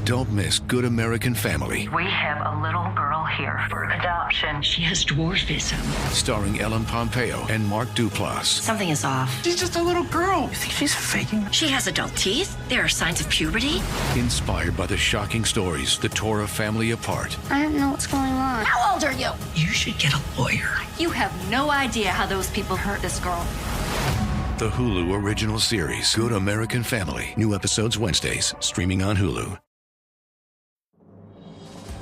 Don't miss Good American Family. We have a little girl here for adoption. She has dwarfism. Starring Ellen Pompeo and Mark Duplass. Something is off. She's just a little girl. You think she's faking? She has adult teeth. There are signs of puberty. Inspired by the shocking stories that tore a family apart. I don't know what's going on. How old are you? You should get a lawyer. You have no idea how those people hurt this girl. The Hulu original series, Good American Family. New episodes Wednesdays, streaming on Hulu.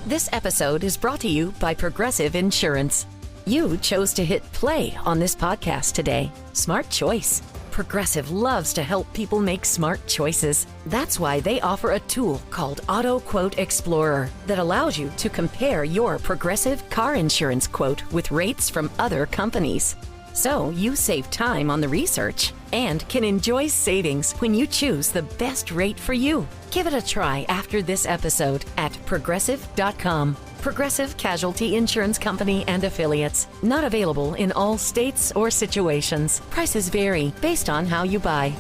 This episode is brought to you by Progressive Insurance. You chose to hit play on this podcast today. Smart choice. Progressive loves to help people make smart choices. That's why they offer a tool called Auto Quote Explorer that allows you to compare your Progressive car insurance quote with rates from other companies. So you save time on the research and can enjoy savings when you choose the best rate for you. Give it a try after this episode at Progressive.com. Progressive Casualty Insurance Company and Affiliates. Not available in all states or situations. Prices vary based on how you buy.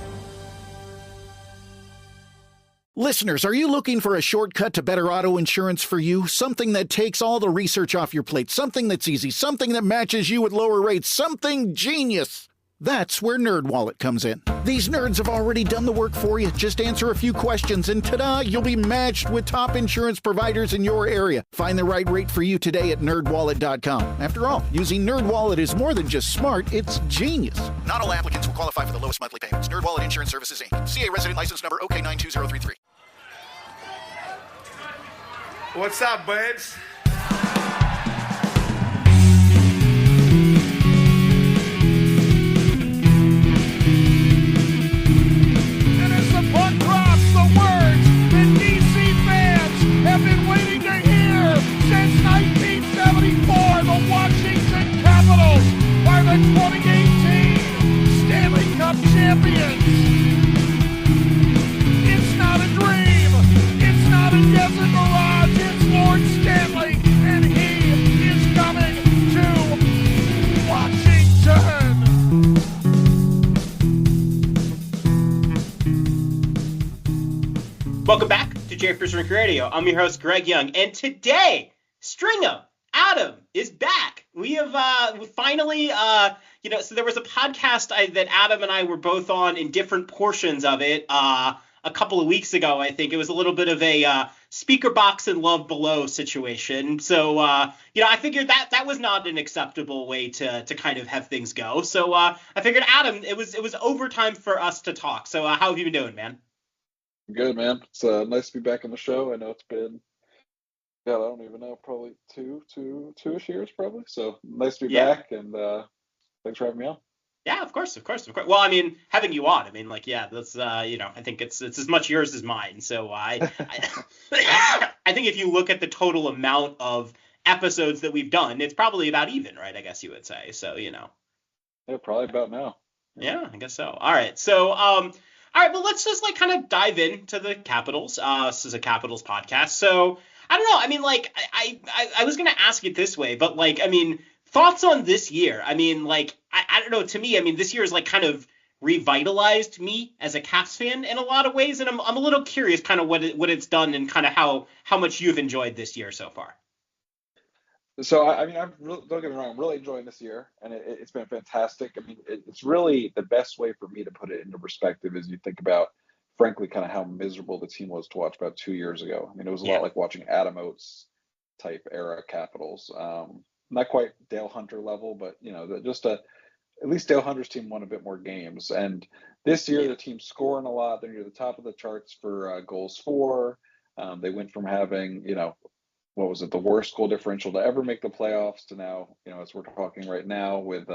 Listeners, are you looking for a shortcut to better auto insurance for you? Something that takes all the research off your plate, something that's easy, something that matches you with lower rates, something genius. That's where NerdWallet comes in. These nerds have already done the work for you. Just answer a few questions and ta-da, you'll be matched with top insurance providers in your area. Find the right rate for you today at nerdwallet.com. After all, using NerdWallet is more than just smart, it's genius. Not all applicants will qualify for the lowest monthly payments. NerdWallet Insurance Services, Inc. CA resident license number OK92033. What's up, babes? And as the puck drops, the words that DC fans have been waiting to hear since 1974, the Washington Capitals are the 2018 Stanley Cup champions. It's not a dream. It's not a desert mirage. It's Lord Stanley, and he is coming to Washington. Welcome back to Japers, Rink Radio. I'm your host, Greg Young, and today, Stringham, Adam, is back. We have finally, so there was a podcast that Adam and I were both on in different portions of it a couple of weeks ago, I think. It was a little bit of a speaker box and love below situation. So, I figured that was not an acceptable way to kind of have things go. So I figured, Adam, it was overtime for us to talk. So how have you been doing, man? Good, man. It's nice to be back on the show. I know it's been, I don't even know, probably two-ish years, probably. So nice to be back, and thanks for having me on. Yeah, of course. Well, I mean, having you on, that's, I think it's as much yours as mine. So I think if you look at the total amount of episodes that we've done, it's probably about even, right? I guess you would say. So, Yeah, probably about now. Yeah, I guess so. All right. So, well, let's just kind of dive into the Capitals. This is a Capitals podcast. So I don't know. I was going to ask it this way, but thoughts on this year? I don't know. To me, this year is kind of revitalized me as a Caps fan in a lot of ways, and I'm a little curious kind of what it's done and kind of how much you've enjoyed this year so far. So don't get me wrong, I'm really enjoying this year, and it's been fantastic. It's really the best way for me to put it into perspective as you think about, frankly, kind of how miserable the team was to watch about 2 years ago. It was a lot like watching Adam Oates type era Capitals. Not quite Dale Hunter level, but at least Dale Hunter's team won a bit more games. And this year, the team's scoring a lot. They're near the top of the charts for goals for. They went from having, the worst goal differential to ever make the playoffs to now, as we're talking right now with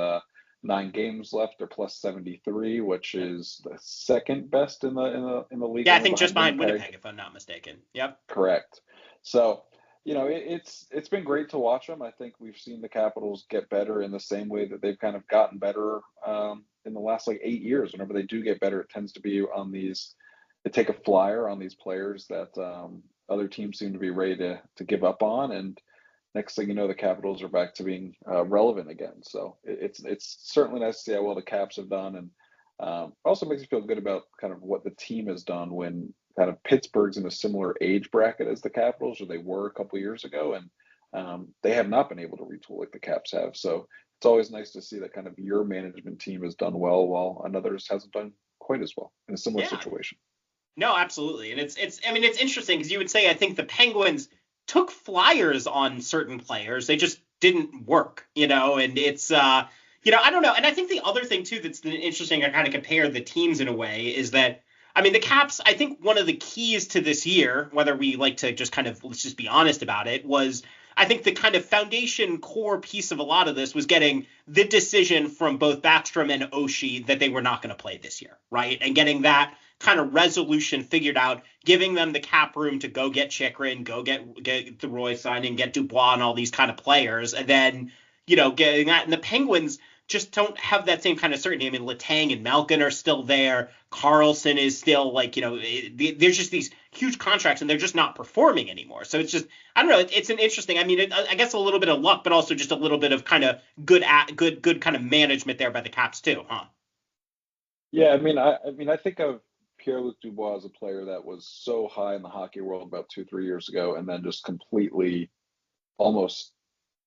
9 games left, they're plus 73, which is the second best in the league. Yeah, I think just behind Winnipeg, if I'm not mistaken. Yep. Correct. So, it's been great to watch them. I think we've seen the Capitals get better in the same way that they've kind of gotten better in the last 8 years. Whenever they do get better, it tends to be on these, they take a flyer on these players that other teams seem to be ready to give up on. And next thing you know, the Capitals are back to being relevant again. So it's certainly nice to see how well the Caps have done. And also makes you feel good about kind of what the team has done when kind of Pittsburgh's in a similar age bracket as the Capitals, or they were a couple years ago, and they have not been able to retool like the Caps have. So it's always nice to see that kind of your management team has done well while another's hasn't done quite as well in a similar situation. No, absolutely. And it's interesting because you would say I think the Penguins took flyers on certain players. They just didn't work, and it's I don't know. And I think the other thing too that's interesting to kind of compare the teams in a way is that the Caps, I think one of the keys to this year, whether we like to just kind of let's just be honest about it, was I think the kind of foundation core piece of a lot of this was getting the decision from both Backstrom and Oshie that they were not going to play this year, right? And getting that kind of resolution figured out, giving them the cap room to go get Chychrun, go get the Roy signing, get Dubois and all these kind of players, and then, getting that. And the Penguins just don't have that same kind of certainty. Letang and Malkin are still there. Carlson is still there's just these huge contracts and they're just not performing anymore. So it's just, I don't know. It's an interesting, I guess a little bit of luck, but also just a little bit of kind of good kind of management there by the Caps too, huh? Yeah. I think of Pierre-Luc Dubois as a player that was so high in the hockey world about 2-3 years ago and then just completely almost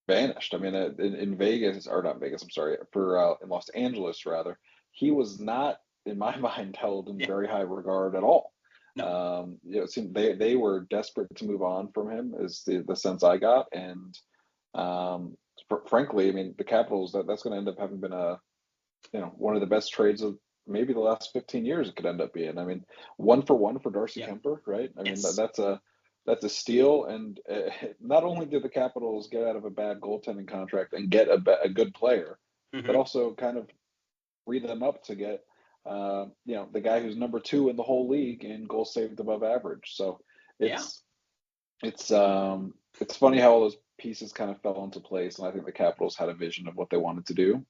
vanished. In Vegas, or not Vegas, I'm sorry, in Los Angeles rather, he was not, in my mind, held in very high regard at all. No. It seemed they were desperate to move on from him, is the sense I got, and frankly, the Capitals, that's going to end up having been one of the best trades of maybe the last 15 years. It could end up being. 1-for-1 for Darcy Kemper, right? Yes. That's a steal, and not only did the Capitals get out of a bad goaltending contract and get a good player, but also kind of free them up to get the guy who's number 2 in the whole league in goals saved above average. So it's funny how all those pieces kind of fell into place, and I think the Capitals had a vision of what they wanted to do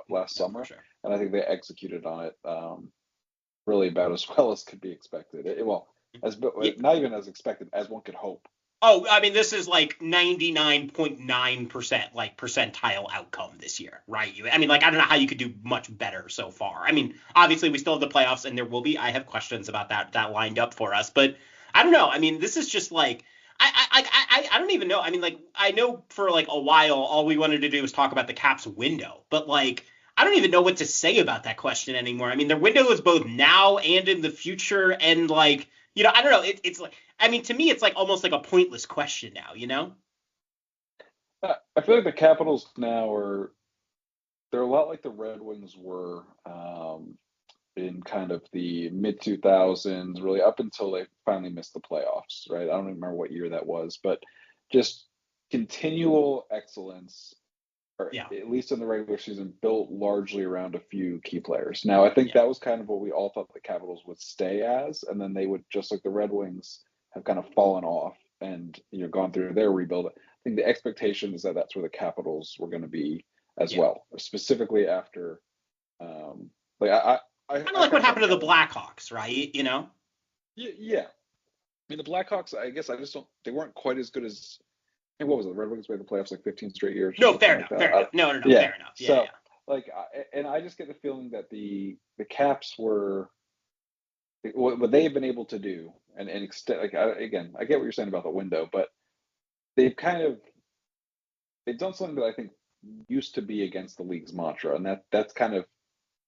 last summer, and I think they executed on it really about as well as could be expected. Not even as expected as one could hope. Oh, this is like 99.9% like percentile outcome this year, right? I don't know how you could do much better so far. Obviously we still have the playoffs and there will be, I have questions about that lined up for us, but I don't know. This is just like, I don't even know. I know for like a while, all we wanted to do was talk about the Caps window, but like, I don't even know what to say about that question anymore. Their window is both now and in the future. And like, I don't know. It's like, to me, it's like almost like a pointless question now, I feel like the Capitals now they're a lot like the Red Wings were in kind of the mid 2000s, really up until they finally missed the playoffs, right? I don't even remember what year that was, but just continual excellence, or at least in the regular season, built largely around a few key players. Now, I think that was kind of what we all thought the Capitals would stay as, and then they would, just like the Red Wings, have kind of fallen off and gone through their rebuild. I think the expectation is that that's where the Capitals were going to be as well, specifically after kind of like what happened to the Blackhawks, right? Yeah. The Blackhawks, I guess they weren't quite as good as, what was it? The Red Wings made the playoffs like 15 straight years. No, fair enough. No, fair enough. Yeah. And I just get the feeling that the Caps were, what they've been able to do, and extend, again, I get what you're saying about the window, but they've done something that I think used to be against the league's mantra, and that's kind of,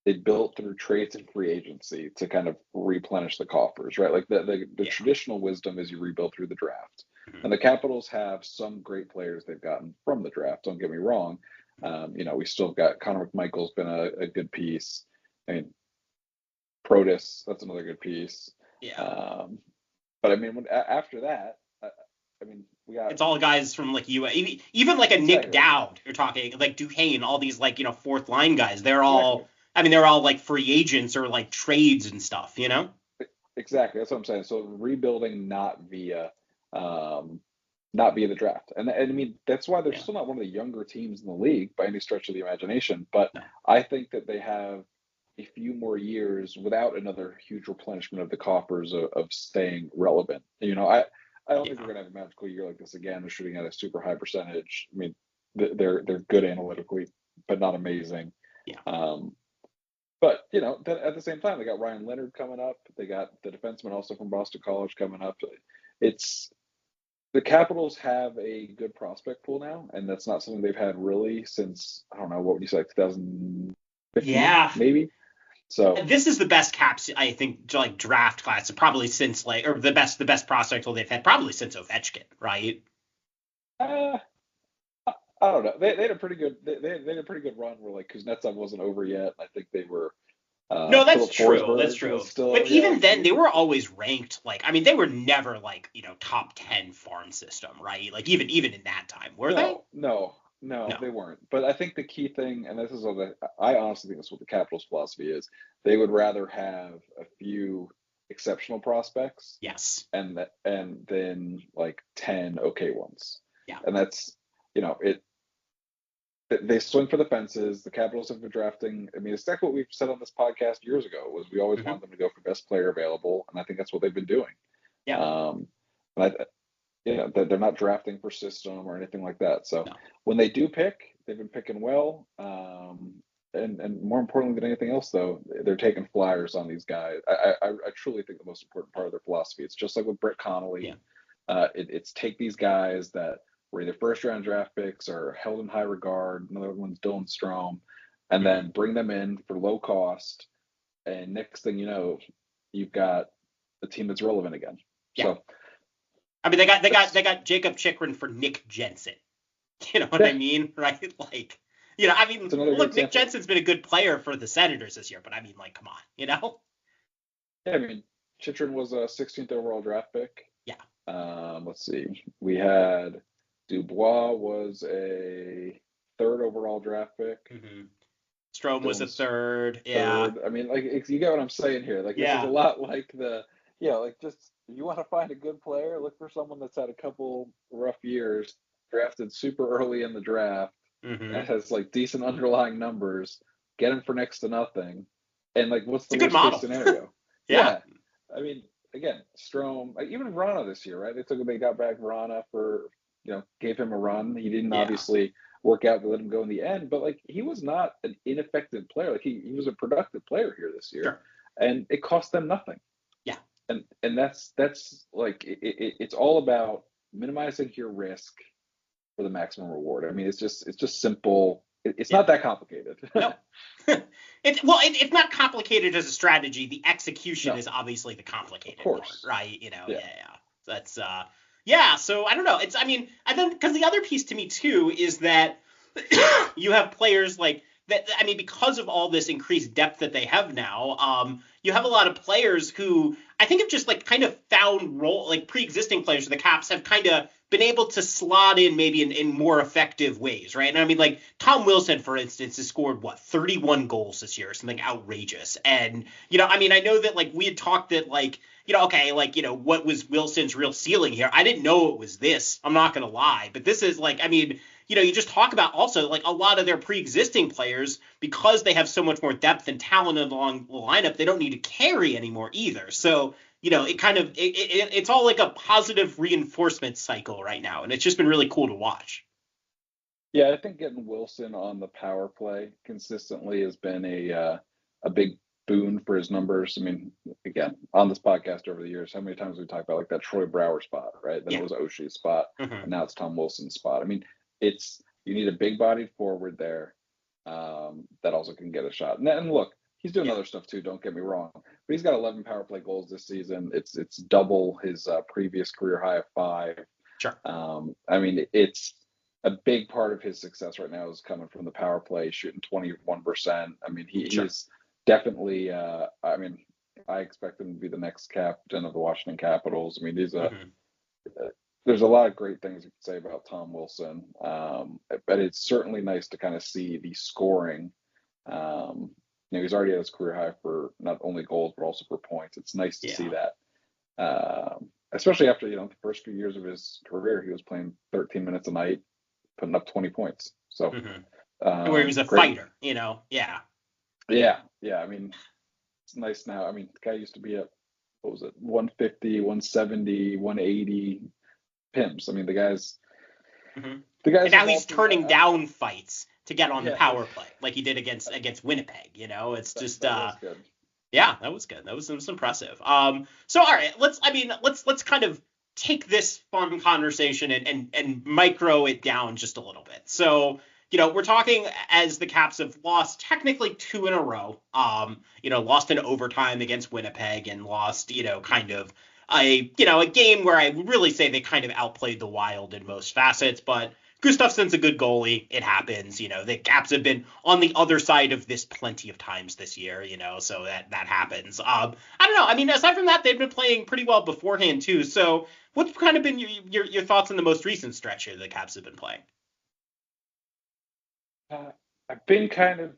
they built through trades and free agency to kind of replenish the coffers, right? Like the traditional wisdom is you rebuild through the draft. And the Capitals have some great players they've gotten from the draft. Don't get me wrong. We still got Connor McMichael's been a good piece. Protus, that's another good piece. Yeah. But after that, we got, it's all guys from like even like a Nick Dowd. You're talking like Duchesne, all these like fourth line guys. They're all. They're all like free agents or like trades and stuff. Exactly. That's what I'm saying. So rebuilding not via the draft. And that's why they're still not one of the younger teams in the league by any stretch of the imagination. But I think that they have a few more years without another huge replenishment of the coffers of staying relevant. I don't think we're going to have a magical year like this again. They're shooting at a super high percentage. They're good analytically, but not amazing. But, then at the same time, they got Ryan Leonard coming up. They got the defenseman also from Boston College coming up. It's the Capitals have a good prospect pool now, and that's not something they've had really since, I don't know, what would you say, 2015, Yeah. maybe? So this is the best Caps, I think, like draft class probably since or the best prospect pool they've had probably since Ovechkin, right? I don't know. They had a pretty good they had a pretty good run where like Kuznetsov wasn't over yet. I think they were. No, that's Philip true. Forsberg That's true. was still, But even like, then, they were always ranked they were never top 10 farm system, right? Like even in that time, were they? No, they weren't. But I think the key thing, and this is what I honestly think that's what the Capitals' philosophy is. They would rather have a few exceptional prospects, yes, and then like 10 okay ones. Yeah, and that's it. They swing for the fences. The Capitals have been drafting. I mean, it's exactly what we've said on this podcast years ago. Was we always want them to go for best player available, and I think that's what they've been doing. Yeah. And they're not drafting for system or anything like that. So when they do pick, they've been picking well. And more importantly than anything else, though, they're taking flyers on these guys. I truly think the most important part of their philosophy. It's just like with Brett Connolly. It's take these guys that were either first round draft picks or held in high regard. Another one's Dylan Strome, and then bring them in for low cost. And next thing you know, you've got a team that's relevant again. Yeah. So, I mean, they got Jacob Chikrin for Nick Jensen. You know what I mean, right? Like, I mean, look, Nick Jensen's been a good player for the Senators this year, but I mean, like, come on, Yeah, I mean, Chikrin was a 16th overall draft pick. Yeah. Let's see, we had. Dubois was a 3rd overall draft pick. Strome was a third. Yeah. I mean, like, you get what I'm saying here. Like, this is a lot like just if you want to find a good player, look for someone that's had a couple rough years, drafted super early in the draft, and has like decent underlying numbers. Get him for next to nothing, and like, what's the worst case scenario? Yeah. I mean, again, Strome, even Vrana this year, right? They got back Vrana for. Gave him a run. He didn't obviously work out to let him go in the end, but like, he was not an ineffective player. Like, he was a productive player here this year, and it cost them nothing. Yeah. And that's like, it's all about minimizing your risk for the maximum reward. I mean, it's just simple. It's not that complicated. No. It's not complicated as a strategy. The execution is obviously the complicated part, right? That's so I don't know. And then because the other piece to me too is that you have players like that. I mean, because of all this increased depth that they have now, you have a lot of players who I think have just like kind of found pre-existing players for the Caps have kind of been able to slot in maybe in more effective ways, right? And I mean, like Tom Wilson, for instance, has scored 31 goals this year, something outrageous. And I mean, I know that like we had talked that like. What was Wilson's real ceiling here? I didn't know it was this. I'm not going to lie. But this is like, I mean, you just talk about also like a lot of their pre-existing players, because they have so much more depth and talent along the lineup, they don't need to carry anymore either. So, it kind of, it's all like a positive reinforcement cycle right now. And it's just been really cool to watch. Yeah, I think getting Wilson on the power play consistently has been a big boon for his numbers. I mean, again, on this podcast over the years, how many times we talked about like that Troy Brouwer spot, right? Then it was Oshie's spot, and now it's Tom Wilson's spot. I mean, you need a big-bodied forward there that also can get a shot. And look, he's doing other stuff too. Don't get me wrong, but he's got 11 power play goals this season. It's double his previous career high of 5. Sure. I mean, it's a big part of his success right now is coming from the power play, shooting 21%. I mean, he's definitely, I mean, I expect him to be the next captain of the Washington Capitals. I mean, there's a lot of great things you can say about Tom Wilson, but it's certainly nice to kind of see the scoring. He's already at his career high for not only goals, but also for points. It's nice to see that, especially after, the first few years of his career, he was playing 13 minutes a night, putting up 20 points. So where he was a fighter, Yeah. Yeah. I mean, it's nice now. I mean, the guy used to be at, 150, 170, 180 PIMS. I mean, the guy's and now he's turning down fights to get on the power play like he did against Winnipeg. You know, it's just that was good. Yeah, that was good. That was impressive. So all right, let's kind of take this fun conversation and micro it down just a little bit. So, we're talking as the Caps have lost technically 2 in a row. Lost in overtime against Winnipeg and lost, kind of a game where I would really say they kind of outplayed the Wild in most facets, but Gustafsson's a good goalie. It happens. The Caps have been on the other side of this plenty of times this year, so that happens. I don't know. I mean, aside from that, they've been playing pretty well beforehand too. So what's kind of been your thoughts on the most recent stretch here the Caps have been playing? I've been kind of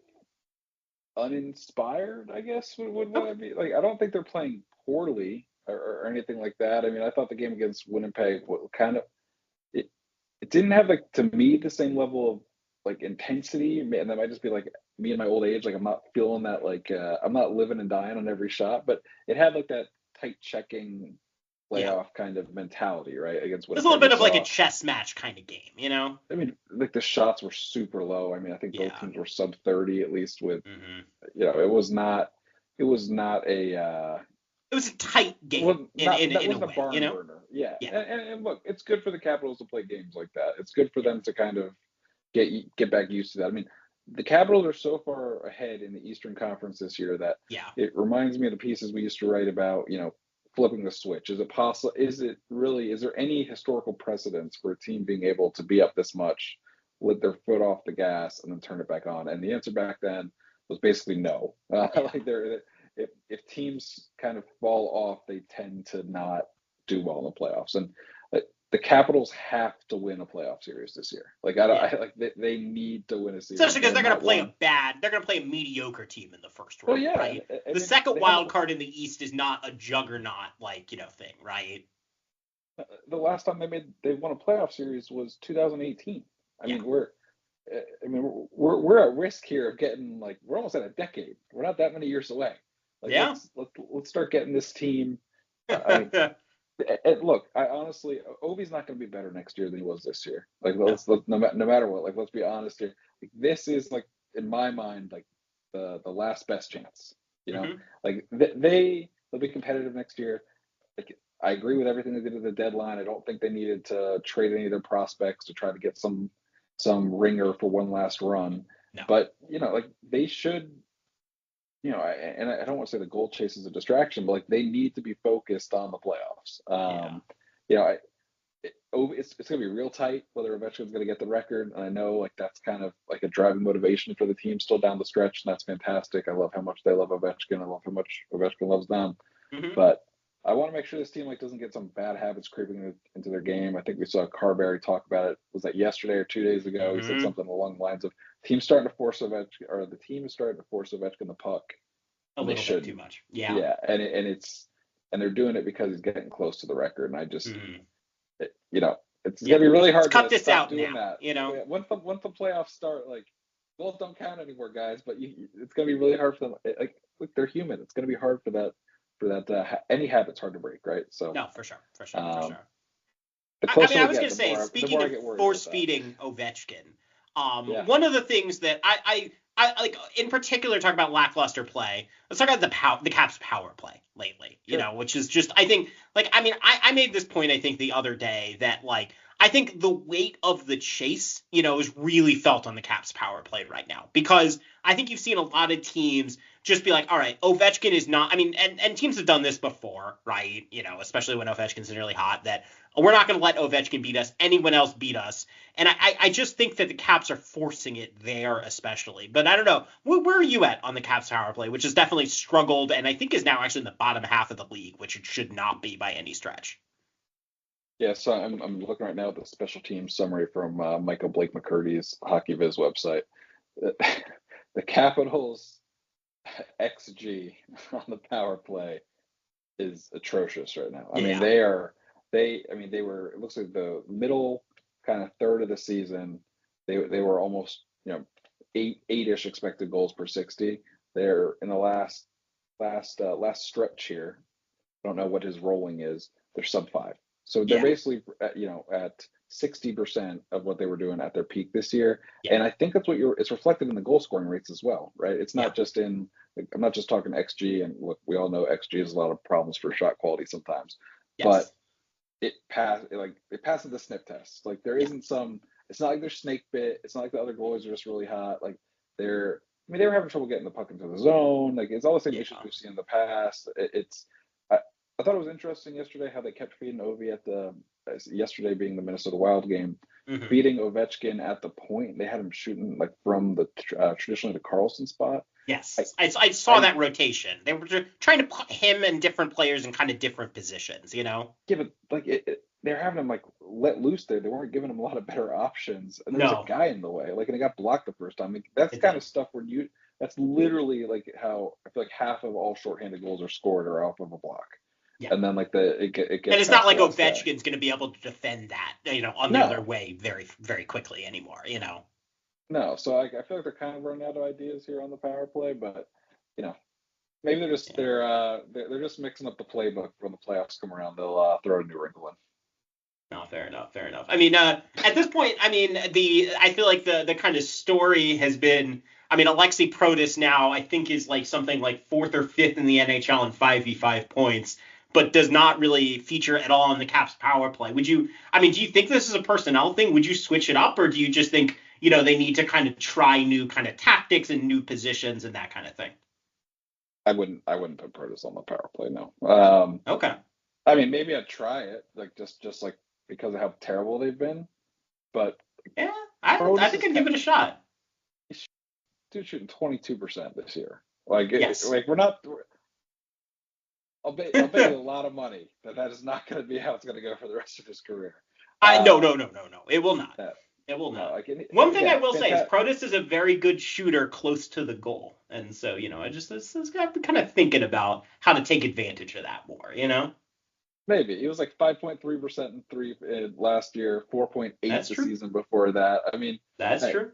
uninspired, I guess, would what I mean. Like, I don't think they're playing poorly or anything like that. I mean, I thought the game against Winnipeg kind of, it didn't have, like, to me, the same level of, like, intensity, and that might just be, like, me in my old age. Like, I'm not feeling that, like, I'm not living and dying on every shot, but it had, like, that tight checking playoff kind of mentality, right? Against Winnipeg. It's a little bit of, like, a chess match kind of game, I mean, like, the shots were super low. I mean, I think both teams were sub 30 at least with, it was not a, it was a tight game in a way, barn burner. Yeah. And look, it's good for the Capitals to play games like that. It's good for them to kind of get back used to that. I mean, the Capitals are so far ahead in the Eastern Conference this year that it reminds me of the pieces we used to write about, flipping the switch. Is it possible? Is there any historical precedence for a team being able to be up this much, let their foot off the gas, and then turn it back on? And the answer back then was basically no. If teams kind of fall off, they tend to not do well in the playoffs. And the Capitals have to win a playoff series this year. Like, they need to win a series. Especially because they're going to play a mediocre team in the first round, right? The second wild card in the East is not a juggernaut thing, right? The last time they won a playoff series was 2018. I mean, we're at risk here of getting, like, we're almost at a decade. We're not that many years away. Like, let's start getting this team. And look, I honestly, Ovi's not going to be better next year than he was this year. Like, no matter what. Like, let's be honest here. Like, this is, like, in my mind, like, the last best chance. Like, they'll be competitive next year. Like, I agree with everything they did at the deadline. I don't think they needed to trade any of their prospects to try to get some ringer for one last run. No. But like, they should. And I don't want to say the goal chase is a distraction, but, like, they need to be focused on the playoffs. It's going to be real tight whether Ovechkin's going to get the record. And I know, like, that's kind of like a driving motivation for the team still down the stretch, and that's fantastic. I love how much they love Ovechkin. I love how much Ovechkin loves them. But I want to make sure this team, like, doesn't get some bad habits creeping into their game. I think we saw Carberry talk about it. Was that yesterday or 2 days ago? He said something along the lines of the team is starting to force Ovechkin the puck. A little bit too much. Yeah. Yeah, and they're doing it because he's getting close to the record. And I just, it's gonna be really hard to cut to this stop out doing now. that. Once the playoffs start, like, goals don't count anymore, guys. But it's gonna be really hard for them. Like, look, they're human. It's gonna be hard for that. Any habit's hard to break, right? So no, for sure. I was going to say, speaking of force feeding Ovechkin, one of the things that I like, in particular, talk about lackluster play. Let's talk about the Caps power play lately, which is just, I think, like, I mean, I made this point, I think, the other day that, like, I think the weight of the chase, is really felt on the Caps power play right now, because I think you've seen a lot of teams just be like, all right, Ovechkin is not, I mean, and teams have done this before, right? Especially when Ovechkin's really hot, that we're not going to let Ovechkin beat us. Anyone else beat us. And I just think that the Caps are forcing it there, especially. But I don't know. Where are you at on the Caps power play, which has definitely struggled and I think is now actually in the bottom half of the league, which it should not be by any stretch? Yeah, so I'm looking right now at the special teams summary from Michael Blake McCurdy's Hockey Viz website. The Capitals' XG on the power play is atrocious right now. I mean, they were, it looks like the middle kind of third of the season, they were almost, eight-ish expected goals per 60. They're in the last stretch here. I don't know what his rolling is. They're sub 5. So they're basically, at 60% of what they were doing at their peak this year. Yeah. And I think that's it's reflected in the goal scoring rates as well, right? It's not just I'm not just talking XG, and look, we all know XG has a lot of problems for shot quality sometimes, but it passes the sniff test. Like there isn't it's not like they're snake bit. It's not like the other goalies are just really hot. Like they were having trouble getting the puck into the zone. Like it's all the same issues we've seen in the past. I thought it was interesting yesterday how they kept feeding Ovi yesterday being the Minnesota Wild game, feeding Ovechkin at the point. They had him shooting like from the traditionally the Carlson spot. Yes, I saw that rotation. They were trying to put him and different players in kind of different positions, Yeah, but like they're having him like let loose there. They weren't giving him a lot of better options, and there was a guy in the way. Like, and he got blocked the first time. Like, that's the kind of stuff where that's literally like how I feel like half of all shorthanded goals are scored or off of a block. Yeah. And then like it gets. And it's not like Ovechkin's going to be able to defend that, on the other way very, very quickly anymore, No, so I feel like they're kind of running out of ideas here on the power play, but maybe they're just mixing up the playbook when the playoffs come around. They'll throw a new wrinkle in. No, fair enough. I mean, at this point, I feel like the kind of story has been. Alexei Protas now I think is like something like 4th or 5th in the NHL in 5v5 points, but does not really feature at all in the Caps power play. Do you think this is a personnel thing? Would you switch it up, or do you just think they need to kind of try new kind of tactics and new positions and that kind of thing? I wouldn't put Protas on the power play, no. Okay. Maybe I'd try it, like just like because of how terrible they've been, but yeah, I think I'd give it a shot. Dude, shooting 22% this year. We're not. I'll bet you a lot of money that is not going to be how it's going to go for the rest of his career. No. It will not. It will not. One thing I will say is Protas is a very good shooter close to the goal. And so, I just got to kind of thinking about how to take advantage of that more, Maybe. He was like 5.3% in three last year, 4.8 the season before that. That's true.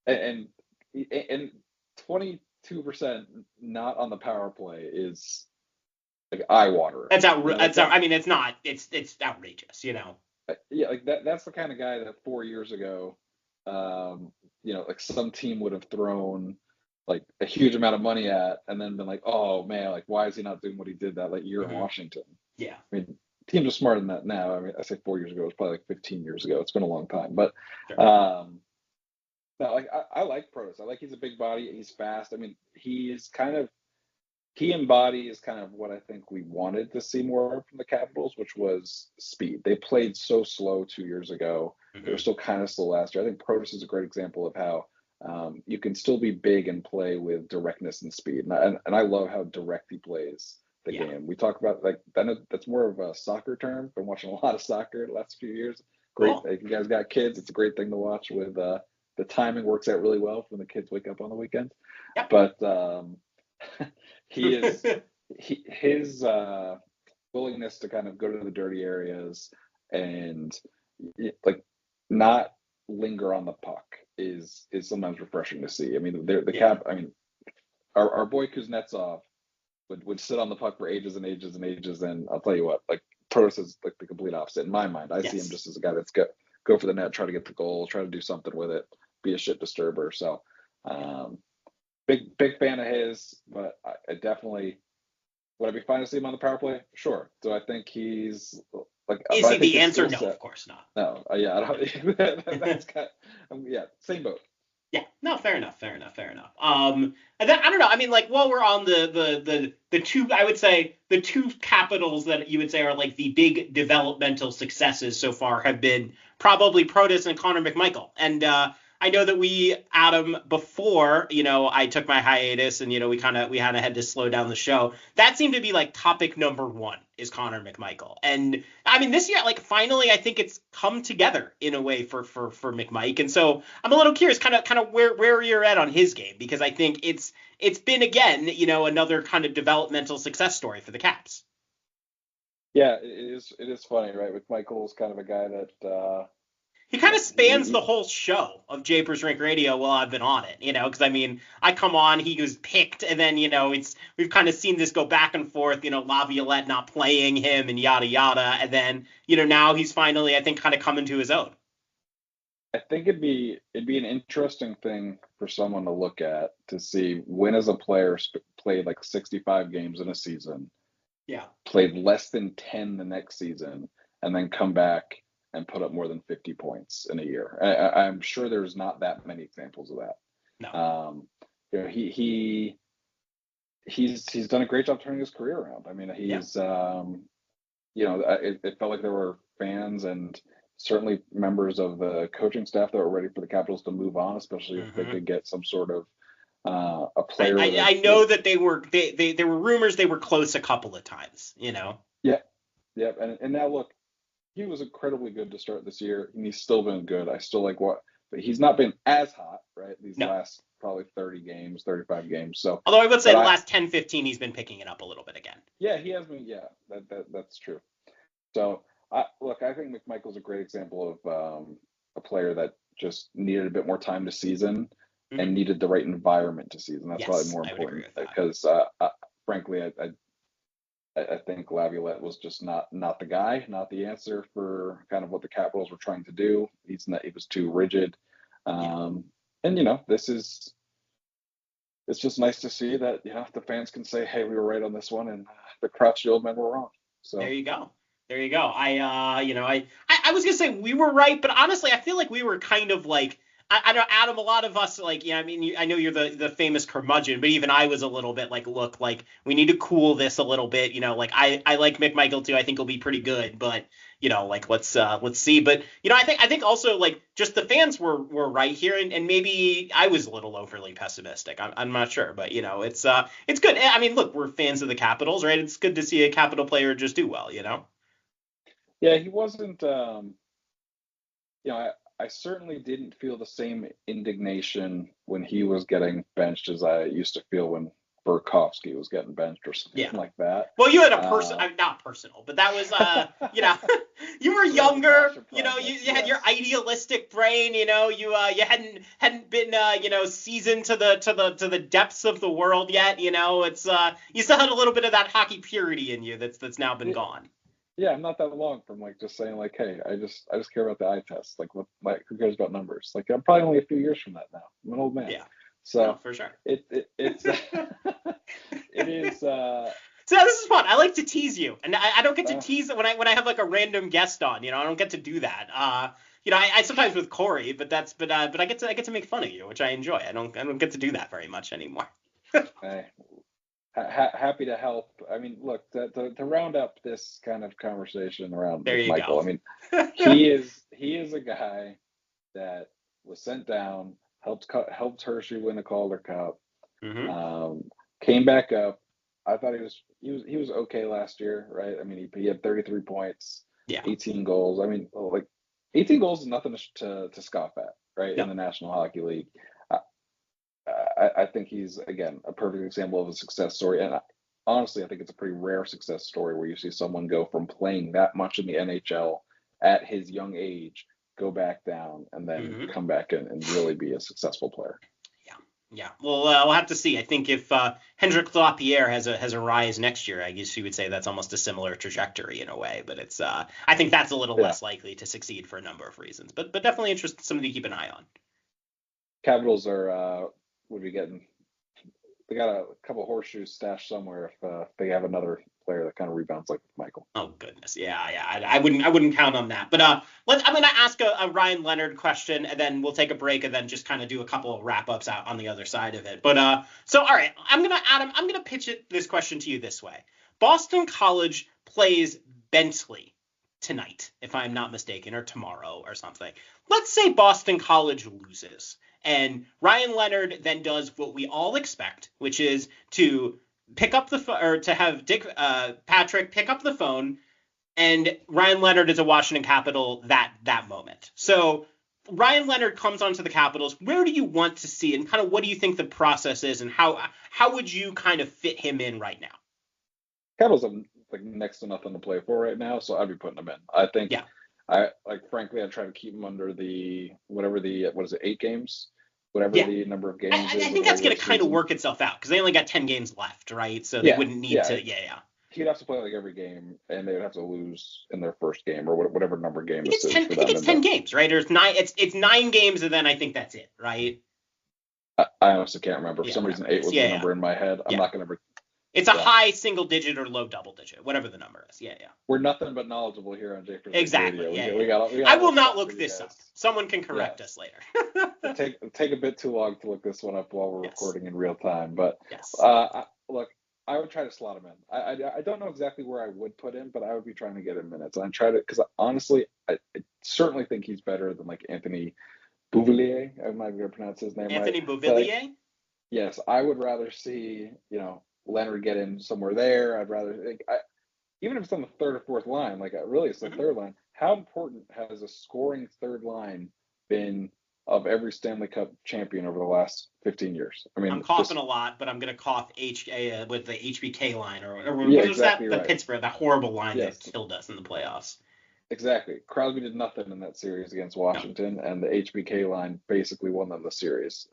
And 22% not on the power play is like eye-watering. It's outrageous, Yeah, like that's the kind of guy that 4 years ago, like some team would have thrown like a huge amount of money at, and then been like, oh man, like why is he not doing what he did that like year in Washington? Yeah, teams are smarter than that now. I say 4 years ago, it was probably like 15 years ago. It's been a long time, but no, like I like Protas. I like he's a big body, he's fast. He embodies kind of what I think we wanted to see more from the Capitals, which was speed. They played so slow 2 years ago. They were still kind of slow last year. I think Protas is a great example of how you can still be big and play with directness and speed. And I love how direct he plays the game. We talk about that's more of a soccer term. Been watching a lot of soccer the last few years. Great. Cool. If you guys got kids, it's a great thing to watch with the timing works out really well when the kids wake up on the weekends. Yep. But his willingness to kind of go to the dirty areas and like not linger on the puck is sometimes refreshing to see. Our boy Kuznetsov would sit on the puck for ages and ages and ages, and I'll tell you what, like Protas is like the complete opposite in my mind. I see him just as a guy that's go for the net, try to get the goal, try to do something with it, be a shit disturber. So big fan of his, but I definitely would I be fine to see him on the power play? Sure. Do I think he's like? Is he the answer? No, of course not. No. Yeah. I don't, that's kind of, same boat. Yeah. No. Fair enough. And then I don't know. While we're on the two, I would say the two Capitals that you would say are like the big developmental successes so far have been probably Protas and Connor McMichael. And I know that we, Adam, before, I took my hiatus and, we had to slow down the show. That seemed to be like topic number one is Connor McMichael. And this year, like finally, I think it's come together in a way for McMike. And so I'm a little curious kind of where you're at on his game, because I think it's been, again, another kind of developmental success story for the Caps. Yeah, it is funny, right? McMichael's kind of a guy that, He kind of spans the whole show of Japers Rink Radio while I've been on it, because I mean, I come on, he was picked, and then, we've kind of seen this go back and forth, Laviolette not playing him and yada yada, and then, now he's finally, I think, kind of coming to his own. I think it'd be an interesting thing for someone to look at to see when has a player played like 65 games in a season, played less than 10 the next season, and then come back and put up more than 50 points in a year. I'm sure there's not that many examples of that. No. He's done a great job turning his career around. I mean, it felt like there were fans and certainly members of the coaching staff that were ready for the Capitals to move on, especially if they could get some sort of a player. I know that there were rumors they were close a couple of times, Yeah. And now look, he was incredibly good to start this year, and he's still been good. I still like but he's not been as hot, right? These last probably 30 games, 35 games. So, although I would say the last 10, 15, he's been picking it up a little bit again. Yeah, he has been. Yeah, that's true. So, I think McMichael's a great example of a player that just needed a bit more time to season and needed the right environment to season. That's probably more important because, frankly, I think Laviolette was just not the guy, not the answer for kind of what the Capitals were trying to do. He was too rigid. And it's just nice to see that, the fans can say, hey, we were right on this one, and the crotchety old men were wrong. So there you go. I was gonna say we were right, but honestly, I feel like we were kind of like, I know, Adam, a lot of us, like, I mean, I know you're the famous curmudgeon, but even I was a little bit like, look, like, we need to cool this a little bit, like, I like McMichael too. I think he'll be pretty good, but, like, let's see. But, I think also, like, just the fans were right here, and maybe I was a little overly pessimistic. I'm not sure, but, it's good. I mean, look, we're fans of the Capitals, right? It's good to see a Capital player just do well, Yeah, he wasn't, I certainly didn't feel the same indignation when he was getting benched as I used to feel when Burakovsky was getting benched or something like that. Well, you had a not personal, but that was, you were younger, you had your idealistic brain, you hadn't been, seasoned to the depths of the world yet, it's, you still had a little bit of that hockey purity in you that's now been gone. Yeah, I'm not that long from like just saying like, hey, I just care about the eye test. Like, who cares about numbers? Like, I'm probably only a few years from that now. I'm an old man. Yeah. So no, for sure. It's it is. So this is fun. I like to tease you, and I don't get to tease when I have like a random guest on. I don't get to do that. I sometimes with Corey, but I get to make fun of you, which I enjoy. I don't get to do that very much anymore. Hey. Happy to help. I mean, look, to round up this kind of conversation around Michael. I mean, he is a guy that was sent down, helped Hershey win the Calder Cup, came back up. I thought he was okay last year, right? I mean, he had 33 points, 18 goals. I mean, like 18 goals is nothing to scoff at, right? In the National Hockey League. I think he's, again, a perfect example of a success story. And honestly, I think it's a pretty rare success story where you see someone go from playing that much in the NHL at his young age, go back down, and then come back and really be a successful player. Yeah. Well, we'll have to see. I think if Hendrik Lapierre has a rise next year, I guess you would say that's almost a similar trajectory in a way. But it's I think that's a little less likely to succeed for a number of reasons. But definitely interesting, something to keep an eye on. Capitals would be getting. They got a couple horseshoes stashed somewhere if they have another player that kind of rebounds like Michael. Oh goodness, yeah. I wouldn't count on that. But I'm going to ask a Ryan Leonard question, and then we'll take a break, and then just kind of do a couple of wrap ups out on the other side of it. But so all right, I'm gonna pitch this question to you this way. Boston College plays Bentley tonight, if I'm not mistaken, or tomorrow or something. Let's say Boston College loses. And Ryan Leonard then does what we all expect, which is to pick up to have Patrick pick up the phone, and Ryan Leonard is a Washington Capital that moment. So Ryan Leonard comes onto the Capitals. Where do you want to see, and kind of what do you think the process is, and how would you kind of fit him in right now? Capitals have like next to nothing to play for right now, so I'd be putting him in. I think. Yeah. frankly, I try to keep him under the whatever the what is it, 8 games, whatever Yeah. the number of games. I think that's going to kind of work itself out because they only got 10 games left, right? So they wouldn't need to. Yeah. He'd have to play like every game, and they would have to lose in their first game or whatever number game this is. I think it's 10 games, right? There's 9. It's 9 games, and then I think that's it, right? I honestly can't remember. For some reason, 8 was the number in my head. I'm not going to. It's a high single digit or low double digit, whatever the number is. Yeah. We're nothing but knowledgeable here on Japers. Exactly. Radio. We got I will not look this up. Someone can correct us later. Take a bit too long to look this one up while we're recording in real time. But look, I would try to slot him in. I don't know exactly where I would put him, but I would be trying to get him minutes. And I try to, because honestly, I certainly think he's better than like Anthony Beauvillier. I'm not going to pronounce his name Anthony right. Beauvillier? Yes, I would rather see, Leonard get in somewhere there. I'd rather even if it's on the third or fourth line, like really it's the third line. How important has a scoring third line been of every Stanley Cup champion over the last 15 years? I mean, I'm coughing a lot, but I'm going to cough with the HBK line or what was exactly that? Right. The Pittsburgh, that horrible line that killed us in the playoffs. Exactly. Crosby did nothing in that series against Washington, and the HBK line basically won them the series.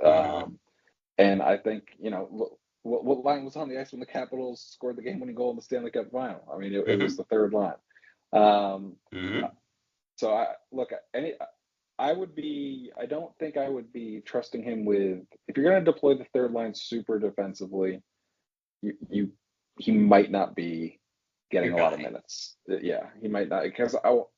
And I think, what line was on the ice when the Capitals scored the game-winning goal in the Stanley Cup final? I mean, it was the third line. So I don't think I would be trusting him with, if you're going to deploy the third line super defensively, he might not be getting a lot of minutes. Yeah, he might not, because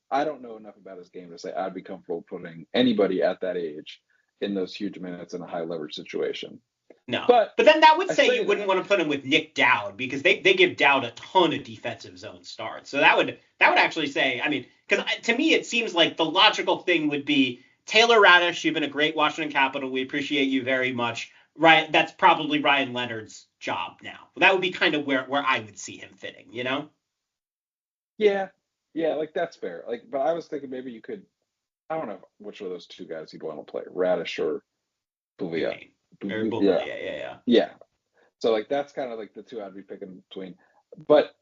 I don't know enough about his game to say I'd be comfortable putting anybody at that age in those huge minutes in a high leverage situation. No, but then that would say you wouldn't want to put him with Nick Dowd because they give Dowd a ton of defensive zone starts. So that would actually say, I mean, because to me it seems like the logical thing would be Taylor Radish. You've been a great Washington Capital. We appreciate you very much. Right, that's probably Ryan Leonard's job now. That would be kind of where I would see him fitting. Yeah, like that's fair. Like, but I was thinking maybe you could. I don't know which of those two guys you'd want to play, Radish or Bouvier. Yeah. So like that's kind of like the two I'd be picking between. But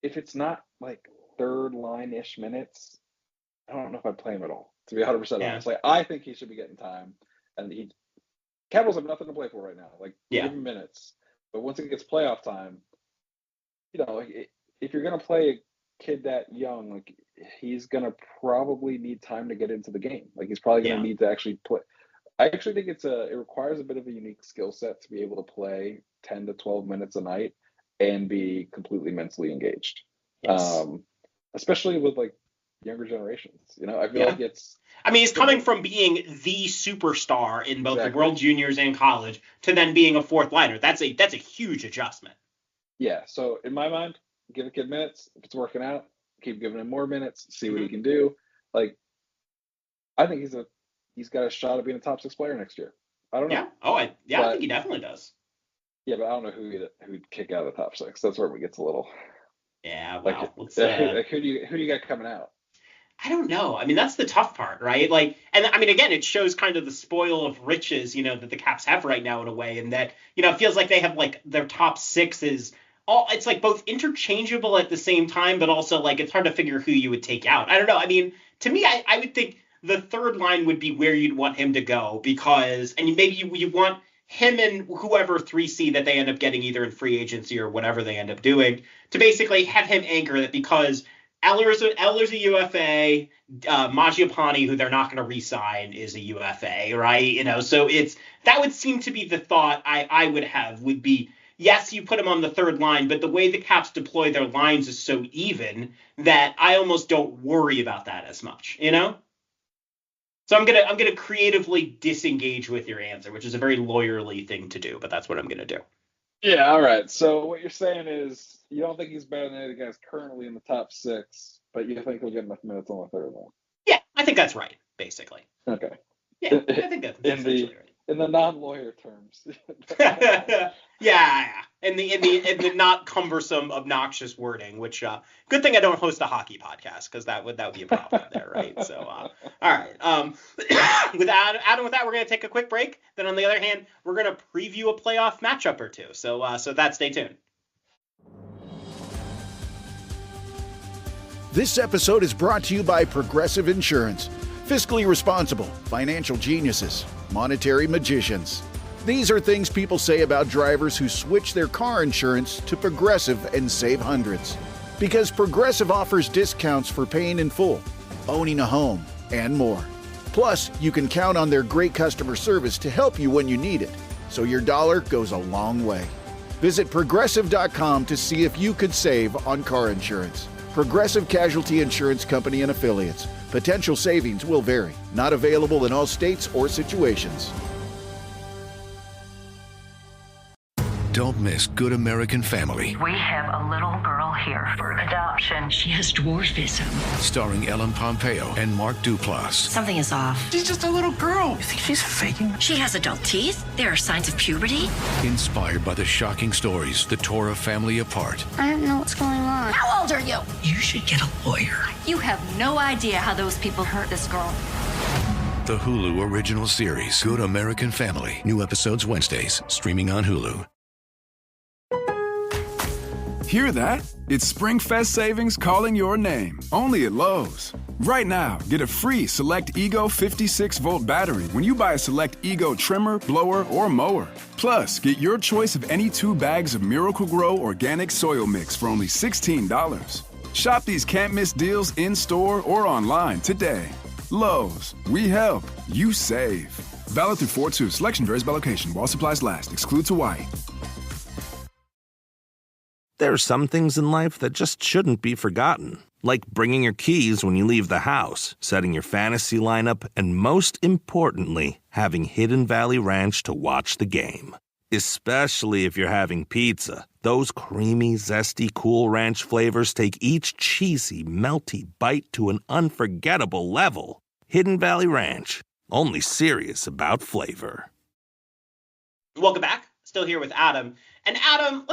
if it's not like third line-ish minutes, I don't know if I'd play him at all. To be 100% honest, like I think he should be getting time, and Capitals have nothing to play for right now. Like give him minutes, but once it gets playoff time, like if you're gonna play a kid that young, like he's gonna probably need time to get into the game. Like he's probably gonna need to actually play. I actually think it requires a bit of a unique skill set to be able to play 10 to 12 minutes a night and be completely mentally engaged. Especially with like younger generations. I feel like it's. I mean, he's coming from being the superstar in both the World Juniors and college to then being a fourth liner. That's a huge adjustment. Yeah. So in my mind, give a kid minutes. If it's working out, keep giving him more minutes. See what he can do. Like, I think he's got a shot at being a top 6 player next year. I don't know. Yeah. I think he definitely does. Yeah, but I don't know who'd kick out of the top 6. That's where it gets a little. Yeah. Wow. Like, who do you got coming out? I don't know. I mean, that's the tough part, right? Like, and I mean, again, it shows kind of the spoil of riches, that the Caps have right now in a way, and that, it feels like they have like their top 6 is all. It's like both interchangeable at the same time, but also like it's hard to figure who you would take out. I don't know. I mean, to me, I would think the third line would be where you'd want him to go because, and maybe you want him and whoever 3C that they end up getting either in free agency or whatever they end up doing to basically have him anchor that because Eller's a UFA, Mangiapane, who they're not going to re-sign, is a UFA, right? So that would seem to be the thought I would have would be, yes, you put him on the third line, but the way the Caps deploy their lines is so even that I almost don't worry about that as much, So I'm gonna creatively disengage with your answer, which is a very lawyerly thing to do, but that's what I'm gonna do. Yeah, all right. So what you're saying is you don't think he's better than any of the guys currently in the top 6, but you think he'll get enough minutes on the third line. Yeah, I think that's right, basically. Okay. Yeah, I think that's essentially right. In the non-lawyer terms. Yeah. In the not cumbersome, obnoxious wording, which good thing I don't host a hockey podcast because that would be a problem there, right? So all right. With that, we're gonna take a quick break. Then on the other hand, we're gonna preview a playoff matchup or two. So stay tuned. This episode is brought to you by Progressive Insurance. Fiscally responsible, financial geniuses, monetary magicians. These are things people say about drivers who switch their car insurance to Progressive and save hundreds. Because Progressive offers discounts for paying in full, owning a home, and more. Plus, you can count on their great customer service to help you when you need it, so your dollar goes a long way. Visit Progressive.com to see if you could save on car insurance. Progressive Casualty Insurance Company and Affiliates. Potential savings will vary. Not available in all states or situations. Don't miss Good American Family, We have a little girl here for adoption. She has dwarfism. starring Ellen Pompeo and Mark Duplass. Something is off. She's just a little girl. You think she's faking? She has adult teeth. There are signs of puberty. Inspired by the shocking stories that tore a family apart. I don't know what's going on. How old are you? You should get a lawyer. You have no idea how those people hurt this girl. The Hulu original series, Good American Family. New episodes Wednesdays, streaming on Hulu. Hear that? It's SpringFest savings calling your name. Only at Lowe's. Right now, get a free Select Ego 56-volt battery when you buy a Select Ego trimmer, blower, or mower. Plus, get your choice of any 2 bags of Miracle Grow organic soil mix for only $16. Shop these can't-miss deals in-store or online today. Lowe's. We help. You save. Valid through 4/2. Selection varies by location. While supplies last. Excludes Hawaii. There are some things in life that just shouldn't be forgotten, like bringing your keys when you leave the house, setting your fantasy lineup, and most importantly, having Hidden Valley Ranch to watch the game. Especially if you're having pizza. Those creamy, zesty, Cool Ranch flavors take each cheesy, melty bite to an unforgettable level. Hidden Valley Ranch, only serious about flavor. Welcome back. Still here with Adam. And Adam,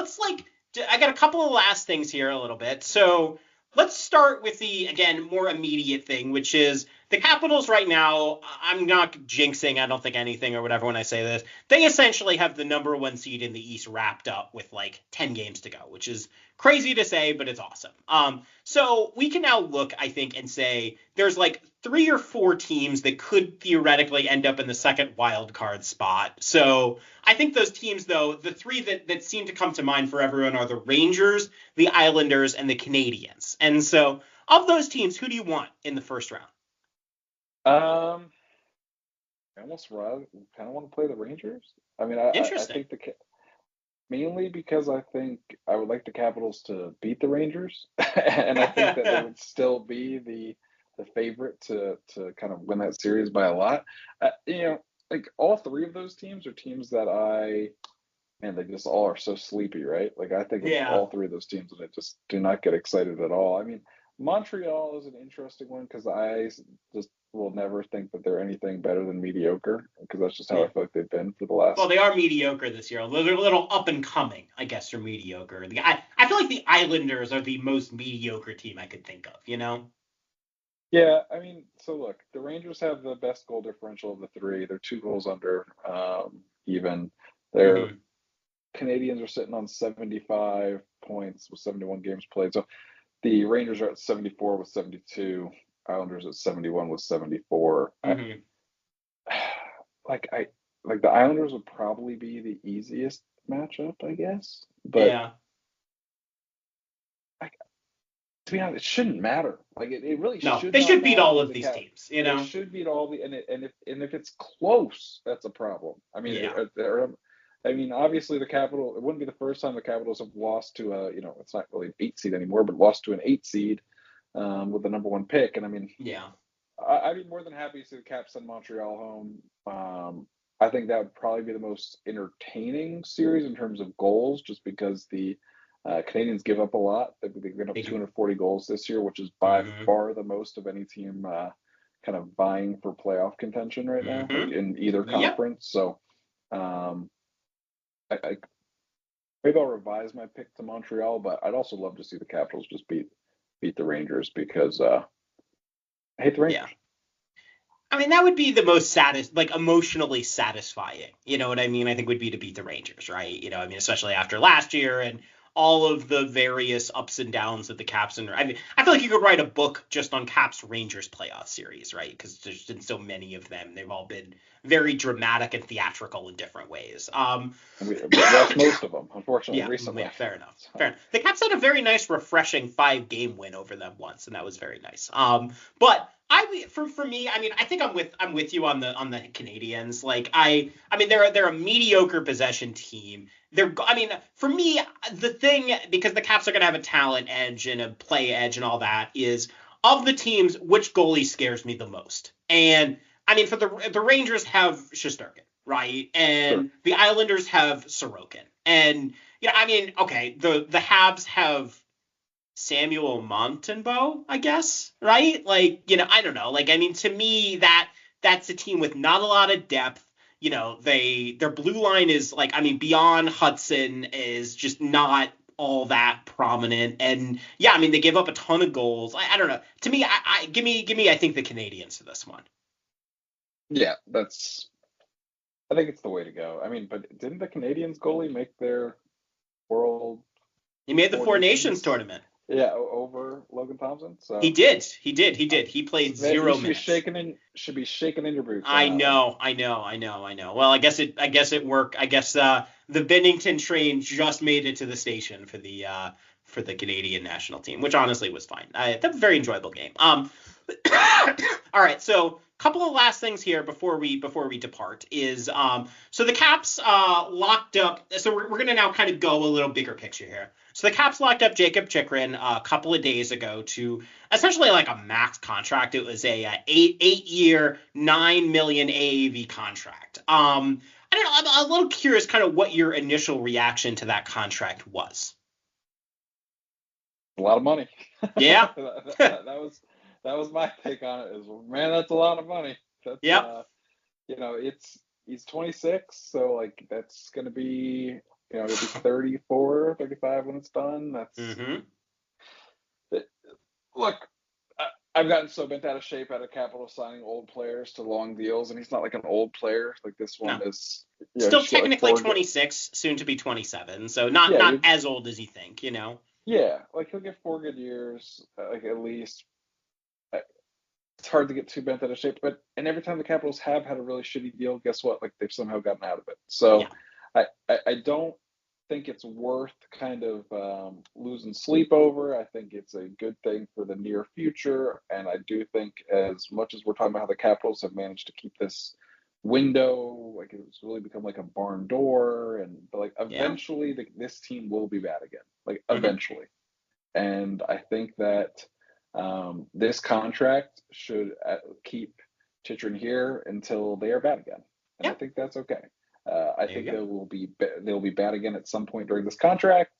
I got a couple of last things here a little bit. So let's start with the, again, more immediate thing, which is the Capitals right now. I'm not jinxing, I don't think anything or whatever when I say this. They essentially have the number 1 seed in the East wrapped up with 10 games to go, which is crazy to say, but it's awesome. So we can now look, I think, and say there's 3 or 4 teams that could theoretically end up in the second wild card spot. So I think those teams, though, the 3 that seem to come to mind for everyone are the Rangers, the Islanders, and the Canadiens. And so of those teams, who do you want in the first round? I almost kind of want to play the Rangers. I mean, I think mainly because I think I would like the Capitals to beat the Rangers, and I think that they would still be the favorite to kind of win that series by a lot. All 3 of those teams are teams that they just all are so sleepy, right? I think of all 3 of those teams, and I just do not get excited at all. I mean, Montreal is an interesting one because I just will never think that they're anything better than mediocre, because that's just how I feel like they've been for the last. Well, they are mediocre this year. They're a little up and coming, I guess, for mediocre. I feel like the Islanders are the most mediocre team I could think of, Yeah, I mean, so look, the Rangers have the best goal differential of the 3. They're 2 goals under even. Their Canadians are sitting on 75 points with 71 games played. So the Rangers are at 74 with 72. Islanders at 71 with 74. Mm-hmm. The Islanders would probably be the easiest matchup, I guess. But to be honest, it shouldn't matter. It really should. They should beat all of these teams. They should beat all the and if it's close, that's a problem. I mean, obviously the Capital. It wouldn't be the first time the Capitals have lost to it's not really an 8 seed anymore, but lost to an 8 seed. With the number 1 pick. And I mean, I'd be more than happy to see the Caps send Montreal home. I think that would probably be the most entertaining series in terms of goals, just because the Canadians give up a lot. They've given up 240 goals this year, which is by far the most of any team kind of vying for playoff contention right now in either conference. So maybe I'll revise my pick to Montreal, but I'd also love to see the Capitals just beat the Rangers, because I hate the Rangers. Yeah. I mean, that would be the most emotionally satisfying. You know what I mean? I think would be to beat the Rangers, right? I mean, especially after last year and all of the various ups and downs of the Caps. And I mean, I feel like you could write a book just on Caps Rangers playoff series, right? Because there's been so many of them. They've all been very dramatic and theatrical in different ways. We lost most of them, unfortunately, recently. Yeah, fair enough. Fair enough. The Caps had a very nice, refreshing 5-game win over them once, and that was very nice. But for me, I mean, I think I'm with you on the Canadiens. Like I mean, they're a mediocre possession team. For me, the thing, because the Caps are going to have a talent edge and a play edge and all that, is of the teams, which goalie scares me the most. And I mean, for the Rangers have Shesterkin, right? And the Islanders have Sorokin. And, I mean, okay, the Habs have Samuel Montembeault, I guess, right? Like, I don't know. Like, I mean, to me, that's a team with not a lot of depth. Their blue line is like, I mean, beyond Hudson is just not all that prominent. And yeah, I mean, they give up a ton of goals. I don't know. To me, give me, I think the Canadiens for this one. Yeah, I think it's the way to go. I mean, but didn't the Canadiens goalie make their world? He made the Four Nations tournament. Yeah, over Logan Thompson. So he did. He played 0 minutes. Should be shaking in your boots. I know. Well, I guess it worked. I guess the Bennington train just made it to the station for the Canadian national team, which honestly was fine. That's a very enjoyable game. All right, so couple of last things here before we depart is so the Caps locked up. So we're going to now kind of go a little bigger picture here. So the Caps locked up Jacob Chychrun a couple of days ago to essentially like a max contract. It was a 8-year, $9 million AAV contract. I don't know. I'm a little curious, kind of what your initial reaction to that contract was. A lot of money. Yeah. That was my take on it. Is, man, that's a lot of money. Yeah. He's 26, so like that's gonna be, he'll be 34, 35 when it's done. That's look. I've gotten so bent out of shape out of Capital signing old players to long deals, and he's not like an old player. Like this one is still technically like 26, soon to be 27, so not as old as you think, Yeah, like he'll get 4 good years, like at least. It's hard to get too bent out of shape, and every time the Capitals have had a really shitty deal, guess what? Like they've somehow gotten out of it. So I don't think it's worth kind of losing sleep over. I think it's a good thing for the near future, and I do think as much as we're talking about how the Capitals have managed to keep this window, like it's really become like a barn door, but like eventually this team will be bad again, like eventually. And I think that this contract should keep Chychrun here until they are bad again, and I think that's okay. I think they'll be bad again at some point during this contract,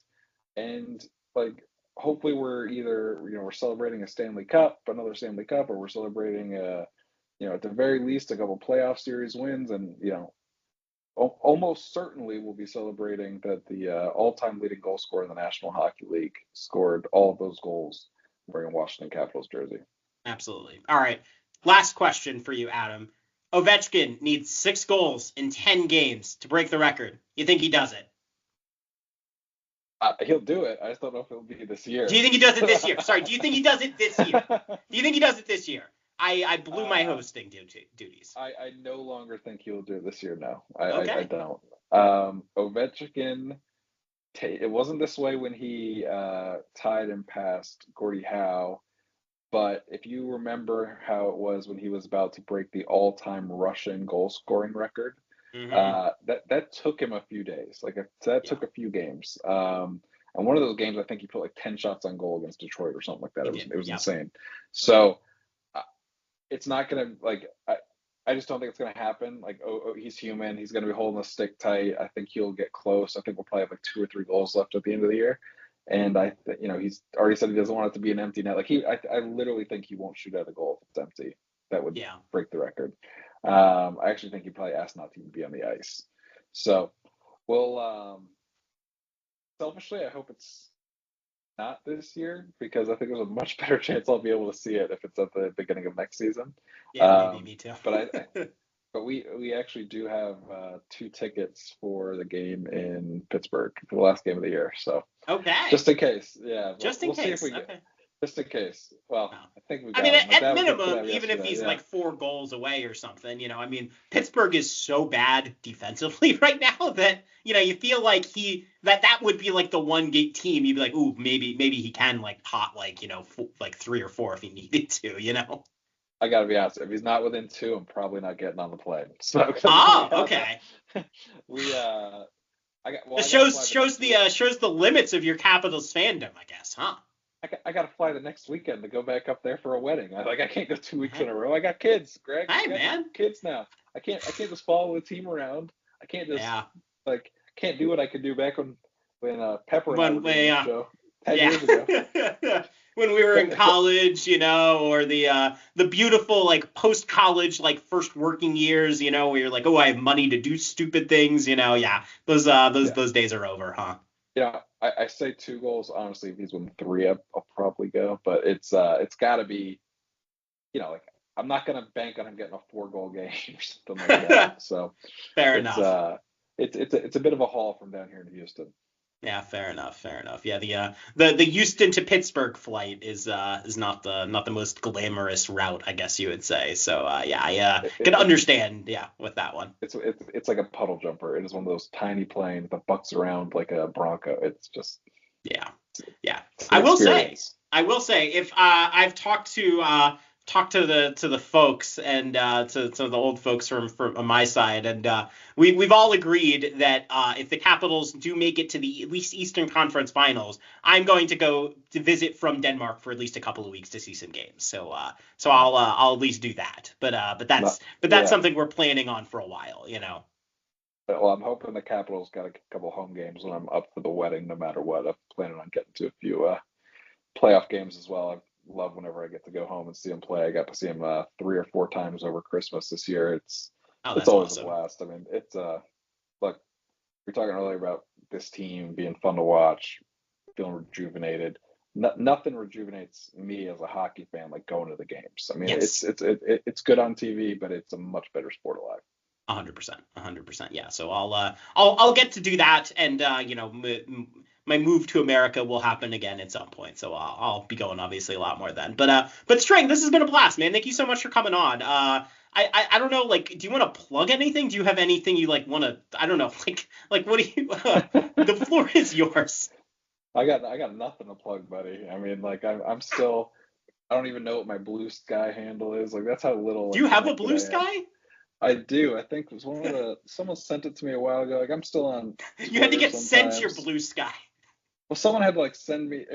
and like hopefully we're celebrating another Stanley Cup, or we're celebrating at the very least a couple playoff series wins, and almost certainly we'll be celebrating that the all-time leading goal scorer in the National Hockey League scored all of those goals wearing a Washington Capitals jersey. Absolutely. All right. Last question for you, Adam. Ovechkin needs 6 goals in 10 games to break the record. You think he does it? He'll do it. I just don't know if it'll be this year. Do you think he does it this year? Sorry, do you think he does it this year? Do you think he does it this year? I blew my hosting duties. I no longer think he'll do it this year, no. Okay. I don't. Ovechkin, it wasn't this way when he tied and passed Gordie Howe, but if you remember how it was when he was about to break the all-time Russian goal-scoring record, that took him a few days. Like that took a few games. And one of those games, I think he put like 10 shots on goal against Detroit or something like that. It was insane. So it's not gonna I just don't think it's gonna happen. Like, he's human. He's gonna be holding the stick tight. I think he'll get close. I think we'll probably have like 2 or 3 goals left at the end of the year. And he's already said he doesn't want it to be an empty net. Like I literally think he won't shoot at a goal if it's empty. That would break the record. I actually think he probably asked not to even be on the ice. So, selfishly, I hope it's not this year, because I think there's a much better chance I'll be able to see it if it's at the beginning of next season. Yeah, maybe me too. But we actually do have 2 tickets for the game in Pittsburgh for the last game of the year. So Okay. Just in case. Yeah. Just in we'll case. See if we okay. Just in case. Well, I think we got I mean, him. at minimum, even if he's like 4 goals away or something, I mean, Pittsburgh is so bad defensively right now that, you feel like that would be like the one gate team. You'd be like, ooh, maybe he can like pot like, 3 or 4 if he needed to, I got to be honest. If he's not within 2, I'm probably not getting on the plane. So, okay. Shows the limits of your Capitals fandom, I guess, huh? I got to fly the next weekend to go back up there for a wedding. I can't go 2 weeks in a row. I got kids, Greg. Hey, man. Kids now. I can't just follow the team around. I can't just can't do what I could do back when Pepper and I were doing the show 10 years ago. When we were in college, or the beautiful like post-college like first working years, where you're like, oh, I have money to do stupid things, those days are over, huh? Yeah, I say 2 goals. Honestly, if he's within 3, I'll probably go. But it's got to be, like I'm not gonna bank on him getting a 4-goal game or something like that. So fair enough. It's a bit of a haul from down here in Houston. Yeah, fair enough. Yeah, the Houston to Pittsburgh flight is not the most glamorous route, I guess you would say. So I can understand with that one. It's like a puddle jumper. It is one of those tiny planes that bucks around like a Bronco. It's just I will say if I've talked to the folks and to the old folks from my side, and we've all agreed that if the Capitals do make it to the at least Eastern Conference Finals, I'm going to go to visit from Denmark for at least a couple of weeks to see some games. So I'll at least do that. But that's something we're planning on for a while, Well, I'm hoping the Capitals got a couple home games when I'm up for the wedding, no matter what. I'm planning on getting to a few playoff games as well. I love whenever I get to go home and see him play. I got to see him 3 or 4 times over Christmas this year. It's always awesome. A blast. I mean, it's look, we were talking earlier about this team being fun to watch, feeling rejuvenated. Nothing rejuvenates me as a hockey fan like going to the games. I mean, yes. It's good on TV, but it's a much better sport alive. 100%. Yeah. So I'll get to do that, and my move to America will happen again at some point. So I'll be going obviously a lot more then. But String, this has been a blast, man. Thank you so much for coming on. I don't know, like, do you want to plug anything? Do you have anything you like want to? I don't know, like what do you? The floor is yours. I got nothing to plug, buddy. I mean, like I'm still. I don't even know what my Blue Sky handle is. Like that's how little. Do you have a Blue Sky? I do. I think it was someone sent it to me a while ago. Like I'm still on Twitter. You had to get sent your Blue Sky. Well, someone had to like send me.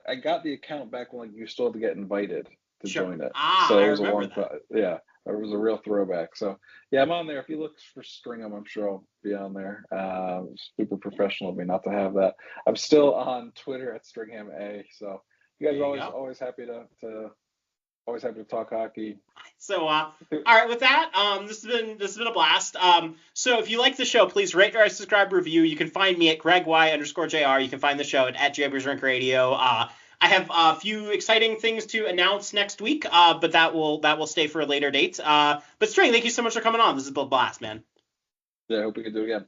I got the account back when like you still had to get invited to join it. So it was I remember that. Yeah, it was a real throwback. So yeah, I'm on there. If you look for Stringham, I'm sure I'll be on there. Super professional of me not to have that. I'm still on Twitter at Stringham A. So you guys are always happy to. Always happy to talk hockey. So, all right, with that, this has been a blast. So if you like the show, please rate, subscribe, review. You can find me at GregY_JR. You can find the show at Japers Rink Radio. I have a few exciting things to announce next week, but that will stay for a later date. But String, thank you so much for coming on. This has been a blast, man. Yeah, I hope we can do it again.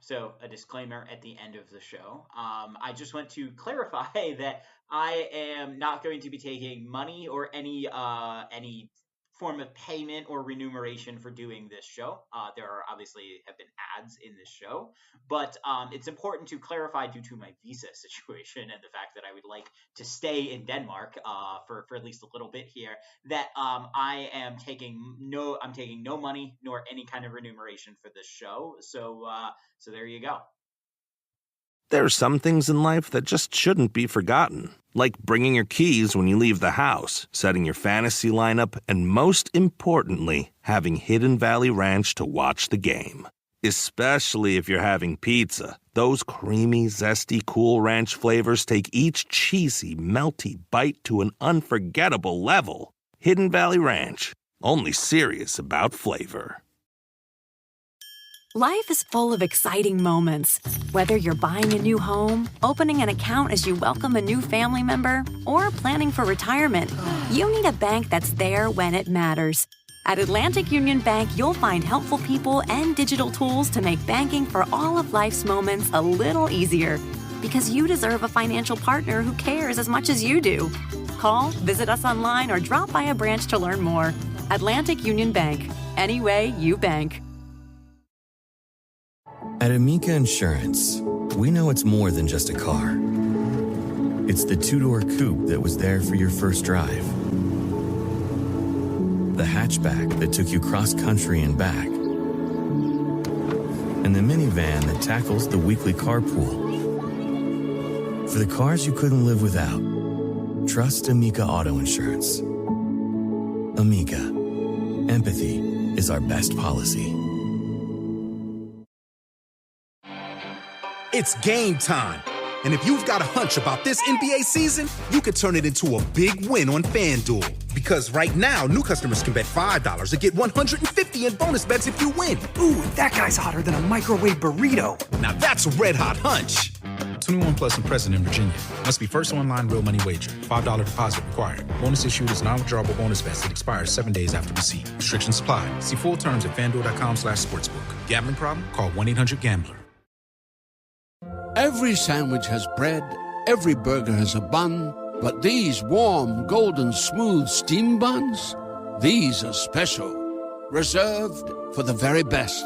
So a disclaimer at the end of the show. I just want to clarify that I am not going to be taking money or any form of payment or remuneration for doing this show. There are obviously have been ads in this show, but it's important to clarify due to my visa situation and the fact that I would like to stay in Denmark for at least a little bit here, that I'm taking no money nor any kind of remuneration for this show. So there you go. There are some things in life that just shouldn't be forgotten, like bringing your keys when you leave the house, setting your fantasy lineup, and most importantly, having Hidden Valley Ranch to watch the game. Especially if you're having pizza. Those creamy, zesty, Cool Ranch flavors take each cheesy, melty bite to an unforgettable level. Hidden Valley Ranch, only serious about flavor. Life is full of exciting moments. Whether you're buying a new home, opening an account as you welcome a new family member, or planning for retirement, you need a bank that's there when it matters. At Atlantic Union Bank, you'll find helpful people and digital tools to make banking for all of life's moments a little easier. Because you deserve a financial partner who cares as much as you do. Call, visit us online, or drop by a branch to learn more. Atlantic Union Bank. Any way you bank. At Amica Insurance, we know it's more than just a car. It's the two-door coupe that was there for your first drive. The hatchback that took you cross-country and back. And the minivan that tackles the weekly carpool. For the cars you couldn't live without, trust Amica Auto Insurance. Amica. Empathy is our best policy. It's game time. And if you've got a hunch about this NBA season, you could turn it into a big win on FanDuel. Because right now, new customers can bet $5 and get $150 in bonus bets if you win. Ooh, that guy's hotter than a microwave burrito. Now that's a red hot hunch. 21 plus and present in Virginia. Must be first online real money wager. $5 deposit required. Bonus issued is non-withdrawable bonus vest that expires 7 days after receipt. Restrictions apply. See full terms at FanDuel.com/sportsbook. Gambling problem? Call 1-800-GAMBLER. Every sandwich has bread, every burger has a bun, but these warm, golden, smooth steam buns, these are special. Reserved for the very best.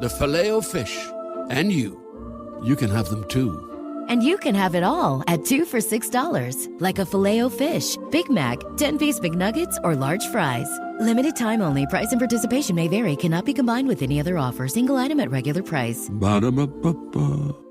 The Filet-O-Fish. And you can have them too. And you can have it all at 2 for $6. Like a Filet-O-Fish, Big Mac, 10-piece McNuggets, or large fries. Limited time only. Price and participation may vary. Cannot be combined with any other offer. Single item at regular price. Ba-da-ba-ba-ba.